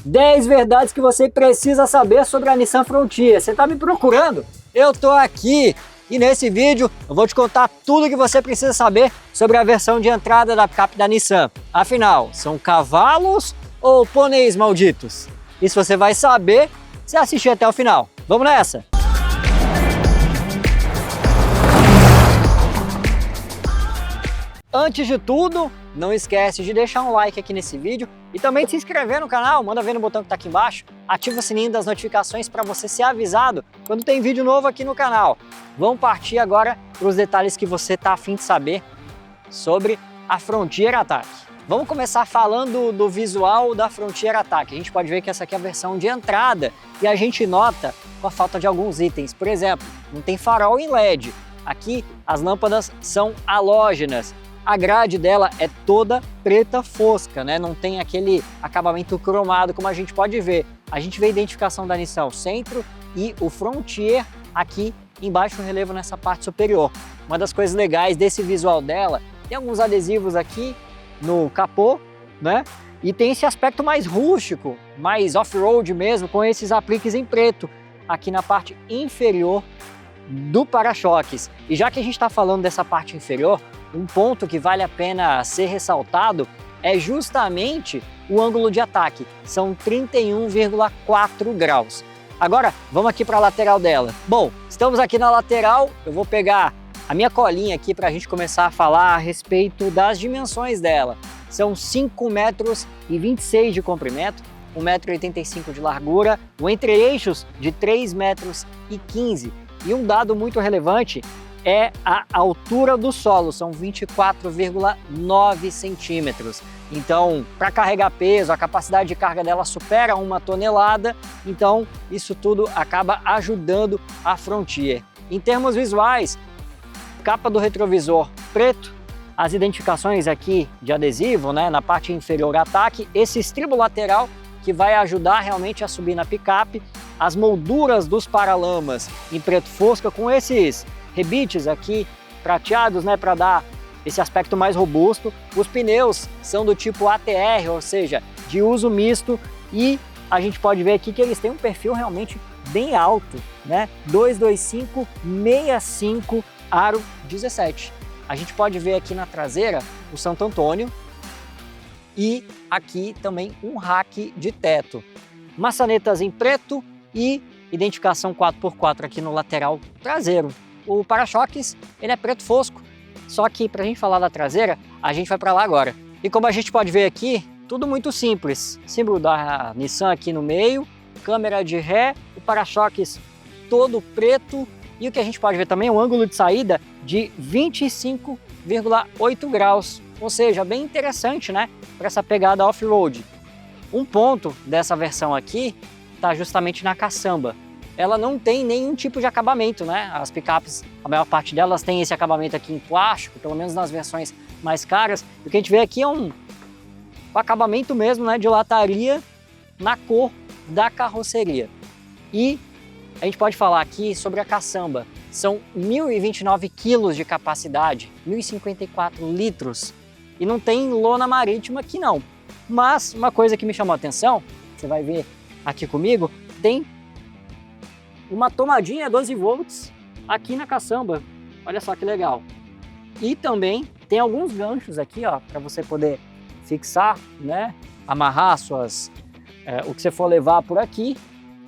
10 verdades que você precisa saber sobre a Nissan Frontier. Você está me procurando? Eu tô aqui e nesse vídeo eu vou te contar tudo que você precisa saber sobre a versão de entrada da picape da Nissan. Afinal, são cavalos ou pôneis malditos? Isso você vai saber se assistir até o final. Vamos nessa! Antes de tudo, não esquece de deixar um like aqui nesse vídeo e também de se inscrever no canal, manda ver no botão que está aqui embaixo, ativa o sininho das notificações para você ser avisado quando tem vídeo novo aqui no canal. Vamos partir agora para os detalhes que você está a fim de saber sobre a Frontier Attack. Vamos começar falando do visual da Frontier Attack. A gente pode ver que essa aqui é a versão de entrada e a gente nota a falta de alguns itens. Por exemplo, não tem farol em LED. Aqui as lâmpadas são halógenas. A grade dela é toda preta fosca, né? Não tem aquele acabamento cromado como a gente pode ver. A gente vê a identificação da Nissan centro e o Frontier aqui em baixo relevo nessa parte superior. Uma das coisas legais desse visual dela, tem alguns adesivos aqui no capô, né? E tem esse aspecto mais rústico, mais off-road mesmo, com esses apliques em preto aqui na parte inferior do para-choques. E já que a gente está falando dessa parte inferior, um ponto que vale a pena ser ressaltado é justamente o ângulo de ataque, são 31,4 graus. Agora, vamos aqui para a lateral dela. Bom, estamos aqui na lateral, eu vou pegar a minha colinha aqui para a gente começar a falar a respeito das dimensões dela. São 5,26 metros de comprimento, 1,85 m de largura, o entre-eixos de 3,15 metros. E um dado muito relevante é a altura do solo, são 24,9 centímetros. Então, para carregar peso, a capacidade de carga dela supera 1 tonelada, então isso tudo acaba ajudando a Frontier. Em termos visuais, capa do retrovisor preto, as identificações aqui de adesivo, né, na parte inferior ataque, esse estribo lateral que vai ajudar realmente a subir na picape, as molduras dos paralamas em preto fosca com esses rebites aqui prateados, né, para dar esse aspecto mais robusto. Os pneus são do tipo ATR, ou seja, de uso misto, e a gente pode ver aqui que eles têm um perfil realmente bem alto, né? 225/65 aro 17. A gente pode ver aqui na traseira o Santo Antônio e aqui também um rack de teto. Maçanetas em preto e identificação 4x4 aqui no lateral traseiro. O para-choques, ele é preto fosco, só que para a gente falar da traseira, a gente vai para lá agora. E como a gente pode ver aqui, tudo muito simples. Símbolo da Nissan aqui no meio, câmera de ré, o para-choques todo preto e o que a gente pode ver também é um ângulo de saída de 25,8 graus, ou seja, bem interessante, né, para essa pegada off-road. Um ponto dessa versão aqui está justamente na caçamba. Ela não tem nenhum tipo de acabamento, né? As picapes, a maior parte delas tem esse acabamento aqui em plástico, pelo menos nas versões mais caras. O que a gente vê aqui é um acabamento mesmo, né, de lataria na cor da carroceria. E a gente pode falar aqui sobre a caçamba. São 1.029 quilos de capacidade, 1.054 litros. E não tem lona marítima aqui não. Mas uma coisa que me chamou a atenção, você vai ver aqui comigo, tem uma tomadinha 12 volts aqui na caçamba. Olha só que legal. E também tem alguns ganchos aqui, ó, para você poder fixar, né, amarrar o que você for levar por aqui.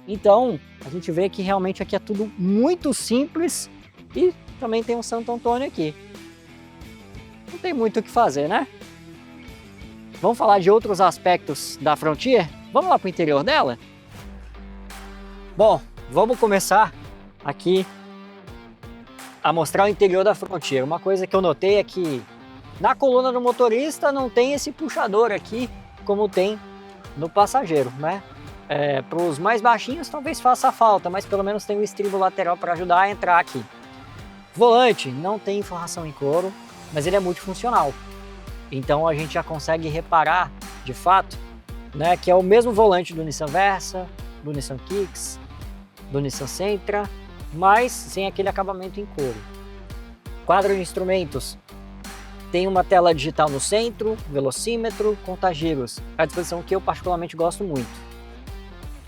Então, a gente vê que realmente aqui é tudo muito simples e também tem um Santo Antônio aqui. Não tem muito o que fazer, né? Vamos falar de outros aspectos da Frontier? Vamos lá para o interior dela? Bom, vamos começar aqui a mostrar o interior da Frontier. Uma coisa que eu notei é que na coluna do motorista não tem esse puxador aqui como tem no passageiro, né? Para os mais baixinhos talvez faça falta, mas pelo menos tem o estribo lateral para ajudar a entrar aqui. Volante não tem forração em couro, mas ele é multifuncional. Então a gente já consegue reparar de fato, né, que é o mesmo volante do Nissan Versa, do Nissan Kicks, do Nissan Sentra, mas sem aquele acabamento em couro. Quadro de instrumentos tem uma tela digital no centro, velocímetro, contagiros, à disposição que eu particularmente gosto muito.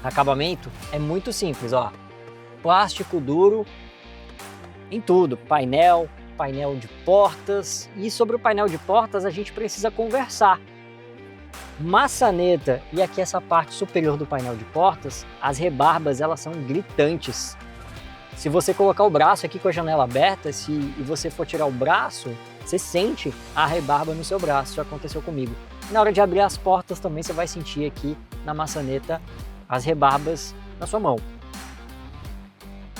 Acabamento é muito simples, ó. Plástico duro em tudo, painel de portas. E sobre o painel de portas a gente precisa conversar. Maçaneta e aqui essa parte superior do painel de portas, as rebarbas elas são gritantes. Se você colocar o braço aqui com a janela aberta e você for tirar o braço, você sente a rebarba no seu braço, isso aconteceu comigo. Na hora de abrir as portas também você vai sentir aqui na maçaneta as rebarbas na sua mão.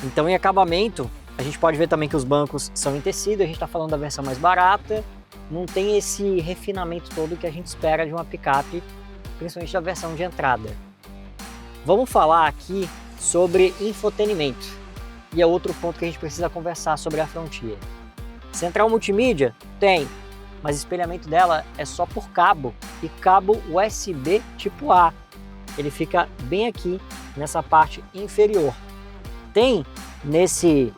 Então em acabamento, a gente pode ver também que os bancos são em tecido, a gente está falando da versão mais barata, não tem esse refinamento todo que a gente espera de uma picape, principalmente da versão de entrada. Vamos falar aqui sobre infotenimento, e é outro ponto que a gente precisa conversar sobre a Frontier. Central multimídia? Tem, mas o espelhamento dela é só por cabo, e cabo USB tipo A. Ele fica bem aqui, nessa parte inferior. Tem nesse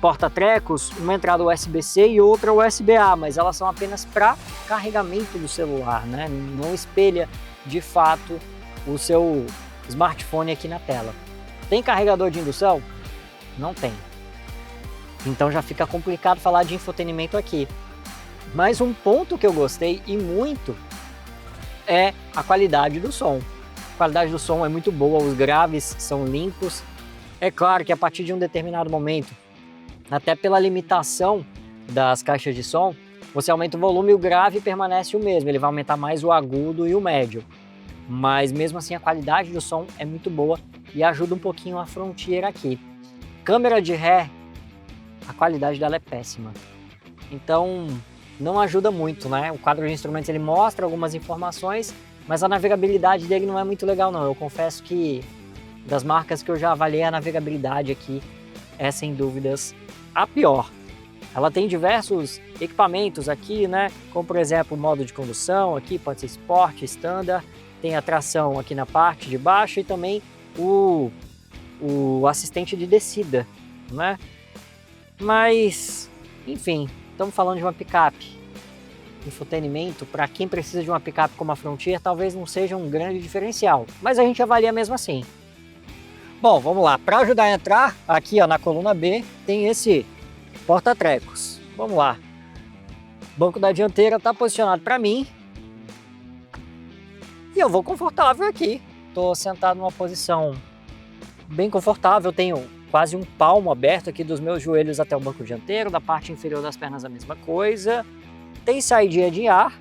porta-trecos uma entrada USB-C e outra USB-A, mas elas são apenas para carregamento do celular, né? Não espelha de fato o seu smartphone aqui na tela. Tem carregador de indução? Não tem. Então já fica complicado falar de infotenimento aqui. Mas um ponto que eu gostei e muito é a qualidade do som. A qualidade do som é muito boa, os graves são limpos. É claro que a partir de um determinado momento, até pela limitação das caixas de som, você aumenta o volume e o grave permanece o mesmo, ele vai aumentar mais o agudo e o médio. Mas mesmo assim a qualidade do som é muito boa e ajuda um pouquinho a Frontier aqui. Câmera de ré, a qualidade dela é péssima. Então não ajuda muito, né? O quadro de instrumentos ele mostra algumas informações, mas a navegabilidade dele não é muito legal não. Eu confesso que das marcas que eu já avaliei, a navegabilidade aqui é sem dúvidas a pior. Ela tem diversos equipamentos aqui, né? Como por exemplo o modo de condução, aqui pode ser Sport, Standard, tem a tração aqui na parte de baixo e também o assistente de descida, né? Mas, enfim, estamos falando de uma picape. Infotenimento, para quem precisa de uma picape como a Frontier, talvez não seja um grande diferencial, mas a gente avalia mesmo assim. Bom, vamos lá, para ajudar a entrar, aqui ó, na coluna B, tem esse porta-trecos. Vamos lá. O banco da dianteira está posicionado para mim. E eu vou confortável aqui. Estou sentado numa posição bem confortável, tenho quase um palmo aberto aqui dos meus joelhos até o banco dianteiro, da parte inferior das pernas a mesma coisa. Tem saída de ar.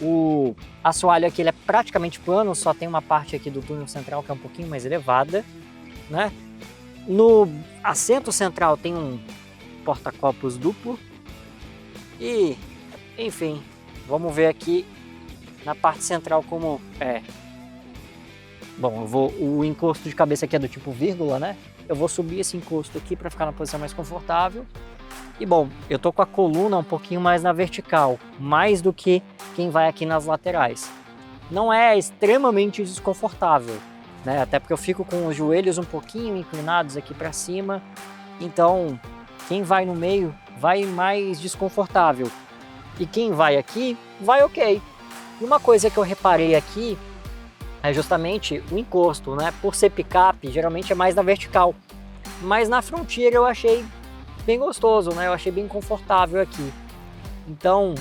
O assoalho aqui ele é praticamente plano, só tem uma parte aqui do túnel central que é um pouquinho mais elevada, né? No assento central tem um porta-copos duplo e, enfim, vamos ver aqui na parte central como é. Bom, o encosto de cabeça aqui é do tipo vírgula, né? Eu vou subir esse encosto aqui para ficar na posição mais confortável. E bom, eu tô com a coluna um pouquinho mais na vertical, mais do que quem vai aqui nas laterais. Não é extremamente desconfortável, né? Até porque eu fico com os joelhos um pouquinho inclinados aqui para cima. Então, quem vai no meio vai mais desconfortável. E quem vai aqui, vai ok. E uma coisa que eu reparei aqui é justamente o encosto, né? Por ser picape, geralmente é mais na vertical. Mas na Frontier eu achei bem gostoso, né? Eu achei bem confortável aqui. Então,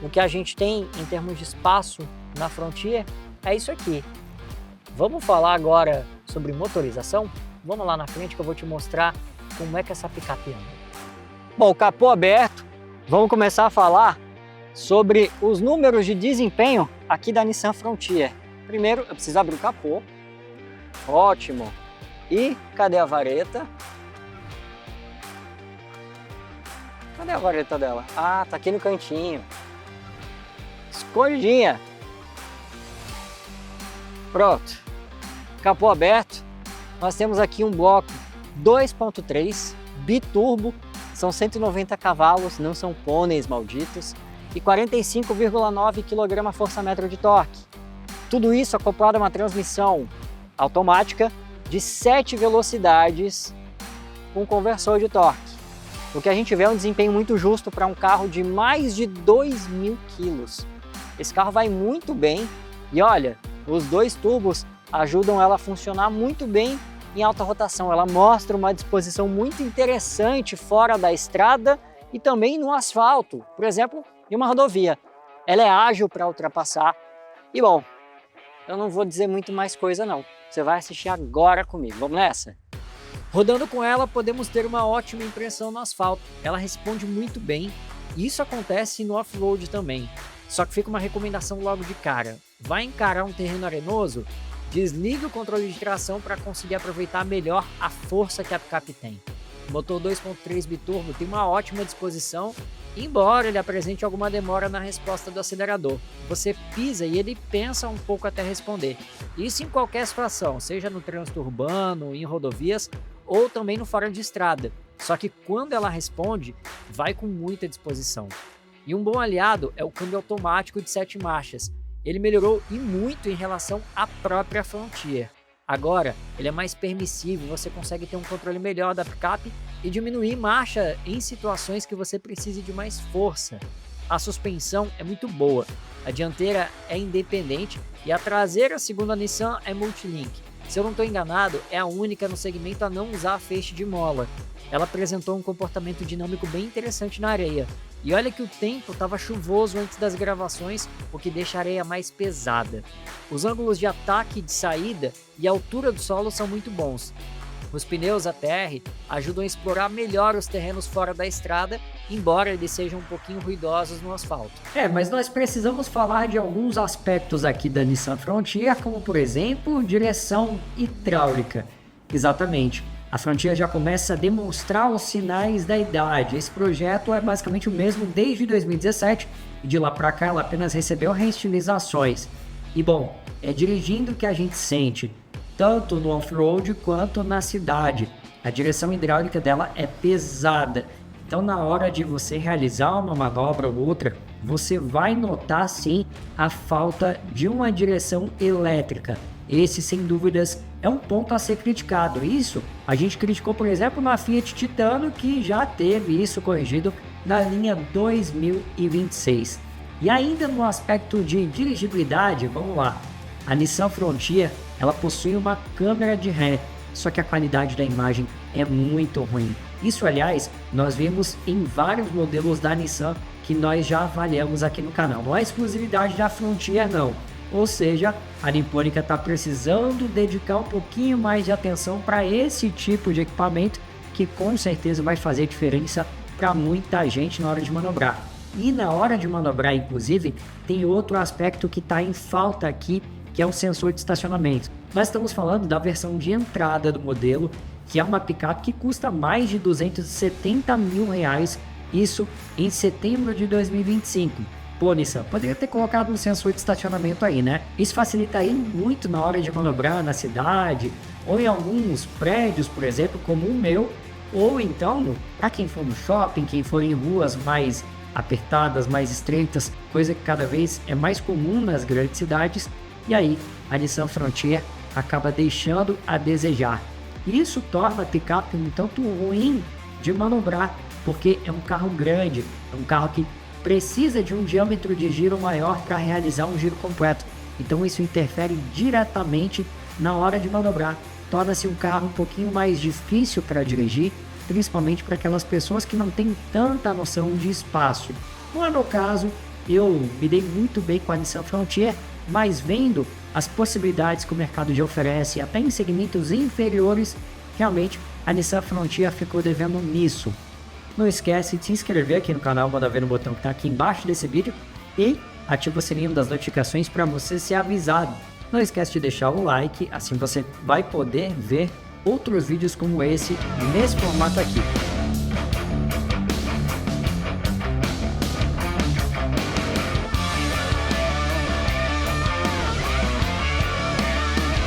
o que a gente tem em termos de espaço na Frontier é isso aqui. Vamos falar agora sobre motorização? Vamos lá na frente que eu vou te mostrar como é que essa picape anda. Bom, capô aberto, vamos começar a falar sobre os números de desempenho aqui da Nissan Frontier. Primeiro, eu preciso abrir o capô. Ótimo. E cadê a vareta? Cadê a vareta dela? Ah, tá aqui no cantinho. Escondidinha. Pronto. Capô aberto. Nós temos aqui um bloco 2.3 biturbo. São 190 cavalos, não são pôneis malditos. E 45,9 kgfm de torque. Tudo isso acoplado a uma transmissão automática de 7 velocidades com conversor de torque. O que a gente vê é um desempenho muito justo para um carro de mais de 2.000 quilos. Esse carro vai muito bem e olha, os dois turbos ajudam ela a funcionar muito bem em alta rotação. Ela mostra uma disposição muito interessante fora da estrada e também no asfalto, por exemplo, em uma rodovia. Ela é ágil para ultrapassar e, bom, eu não vou dizer muito mais coisa não. Você vai assistir agora comigo. Vamos nessa? Rodando com ela, podemos ter uma ótima impressão no asfalto. Ela responde muito bem. Isso acontece no off-road também. Só que fica uma recomendação logo de cara. Vai encarar um terreno arenoso? Desligue o controle de tração para conseguir aproveitar melhor a força que a picape tem. O motor 2.3 biturbo tem uma ótima disposição, embora ele apresente alguma demora na resposta do acelerador. Você pisa e ele pensa um pouco até responder. Isso em qualquer situação, seja no trânsito urbano, em rodovias ou também no fora de estrada. Só que quando ela responde, vai com muita disposição. E um bom aliado é o câmbio automático de 7 marchas. Ele melhorou e muito em relação à própria Frontier. Agora, ele é mais permissivo, você consegue ter um controle melhor da picape e diminuir marcha em situações que você precise de mais força. A suspensão é muito boa, a dianteira é independente e a traseira, segundo a Nissan, é multilink. Se eu não estou enganado, é a única no segmento a não usar feixe de mola. Ela apresentou um comportamento dinâmico bem interessante na areia. E olha que o tempo estava chuvoso antes das gravações, o que deixa a areia mais pesada. Os ângulos de ataque e de saída e a altura do solo são muito bons. Os pneus ATR ajudam a explorar melhor os terrenos fora da estrada, embora eles sejam um pouquinho ruidosos no asfalto. Mas nós precisamos falar de alguns aspectos aqui da Nissan Frontier, como por exemplo, direção hidráulica. Exatamente. A Frontier já começa a demonstrar os sinais da idade. Esse projeto é basicamente o mesmo desde 2017 e de lá para cá ela apenas recebeu reestilizações. E bom, é dirigindo que a gente sente, tanto no off-road quanto na cidade. A direção hidráulica dela é pesada, então na hora de você realizar uma manobra ou outra, você vai notar sim a falta de uma direção elétrica. Esse, sem dúvidas, é um ponto a ser criticado. Isso a gente criticou, por exemplo, na Fiat Titano, que já teve isso corrigido na linha 2026. E ainda no aspecto de dirigibilidade, vamos lá. A Nissan Frontier, ela possui uma câmera de ré, só que a qualidade da imagem é muito ruim. Isso, aliás, nós vimos em vários modelos da Nissan que nós já avaliamos aqui no canal. Não é exclusividade da Frontier, não. Ou seja, a Nipônica está precisando dedicar um pouquinho mais de atenção para esse tipo de equipamento que com certeza vai fazer diferença para muita gente na hora de manobrar. E na hora de manobrar, inclusive, tem outro aspecto que está em falta aqui, que é o sensor de estacionamento. Nós estamos falando da versão de entrada do modelo, que é uma picape que custa mais de R$270 mil, isso em setembro de 2025. Pô, Nissan, poderia ter colocado um sensor de estacionamento aí, né? Isso facilitaria muito na hora de manobrar na cidade, ou em alguns prédios, por exemplo, como o meu, ou então, para quem for no shopping, quem for em ruas mais apertadas, mais estreitas, coisa que cada vez é mais comum nas grandes cidades, e aí a Nissan Frontier acaba deixando a desejar. Isso torna a picape um tanto ruim de manobrar, porque é um carro grande, é um carro que precisa de um diâmetro de giro maior para realizar um giro completo. Então isso interfere diretamente na hora de manobrar. Torna-se um carro um pouquinho mais difícil para dirigir, principalmente para aquelas pessoas que não têm tanta noção de espaço. No meu caso, eu me dei muito bem com a Nissan Frontier, mas vendo as possibilidades que o mercado já oferece, até em segmentos inferiores, realmente a Nissan Frontier ficou devendo nisso. Não esquece de se inscrever aqui no canal, manda ver no botão que está aqui embaixo desse vídeo e ativa o sininho das notificações para você ser avisado. Não esquece de deixar o like, assim você vai poder ver outros vídeos como esse nesse formato aqui.